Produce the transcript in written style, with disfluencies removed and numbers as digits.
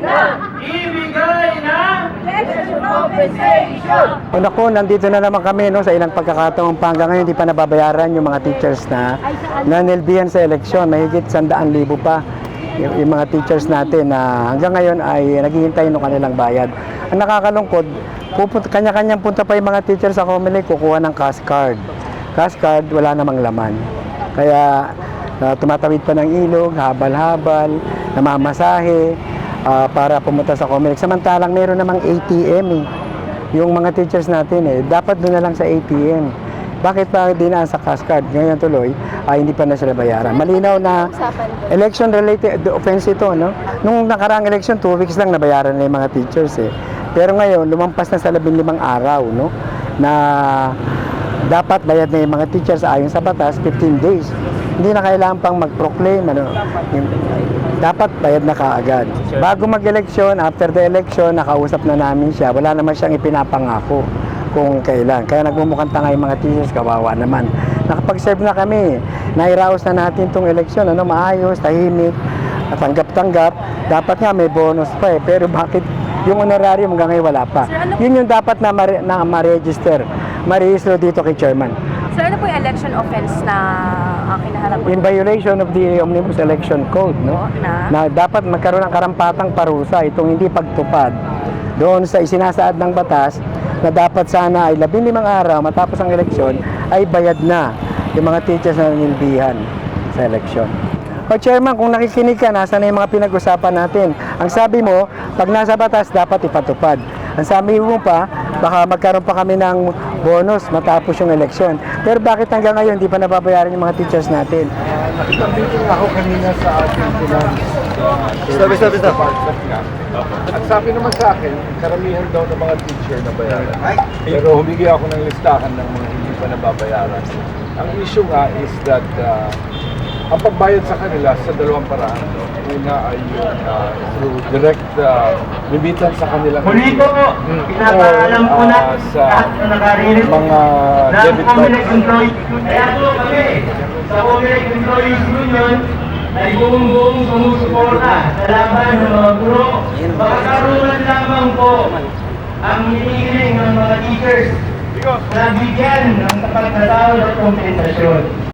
na ibigay na election compensation. Naku, nandito na naman kami no, sa ilang pagkakataong hanggang ngayon hindi pa nababayaran yung mga teachers na nanilbihan sa eleksyon. Mahigit 100,000 pa yung mga teachers natin na hanggang ngayon ay naghihintay ng kanilang bayad. Ang nakakalungkot, kanya-kanyang punta pa yung mga teachers sa Comelec kukuha ng cash card. Cash card, wala namang laman. Kaya tumatawid pa ng ilog, habal-habal, namamasahe para pumunta sa Comelec. Samantalang meron namang ATM yung mga teachers natin dapat doon na lang sa ATM. Bakit pa dinaan sa cash card? Ngayon tuloy ay hindi pa na sila bayaran. Malinaw na election related offense ito, no? Nung nakaraang election 2 weeks lang nabayaran na yung mga teachers Pero ngayon lumampas na sa 15 araw, no? Na dapat bayad na yung mga teachers ayon sa batas 15 days. Hindi na kailangan pang mag-proclaim dapat bayad na kaagad. Bago mag-eleksyon, after the election, nakausap na namin siya. Wala naman siyang ipinapangako kung kailan. Kaya nagmumukhang tanga yung mga teachers, kawawa naman. Nakapag-serve na kami. Nairaos na natin tong eleksyon, maayos, tahimik, tanggap-tanggap. Dapat nga may bonus pa pero bakit yung honorarium hanggang ngayon wala pa? Yun yung dapat na ma-register. Ma-register dito kay chairman. So ano po yung election offense na kinaharap po? In violation of the Omnibus Election Code, no? Na dapat magkaroon ng karampatang parusa itong hindi pagtupad doon sa isinasaad ng batas na dapat sana ay 15 araw matapos ang eleksyon ay bayad na yung mga teachers na nanilbihan sa eleksyon. O chairman, kung nakikinig ka, nasa na yung mga pinag-usapan natin? Ang sabi mo, pag nasa batas, dapat ipatupad. Ang sabi mo pa, baka magkaroon pa kami ng bonus matapos yung eleksyon. Pero bakit hanggang ngayon hindi pa nababayaran yung mga teachers natin? Nakita ako kanina sa ating finance. At sabi naman sa akin, karamihan daw ng mga teacher na bayaran. Pero humingi ako ng listahan ng mga hindi pa nababayaran. Ang issue nga is that ang pagbayad sa kanila sa dalawang paraan. Una ay yung through direct remittance sa kanilang Muli po, pinapaalam po na sa mga debit cards. Kaya po kami sa Comelec Employees Union ay buong sumusuporta sa laban ng mga guro. Pagkakaroon lamang po ang hinihiling ng mga teachers na bigyan ng tapat na tao at kompensasyon.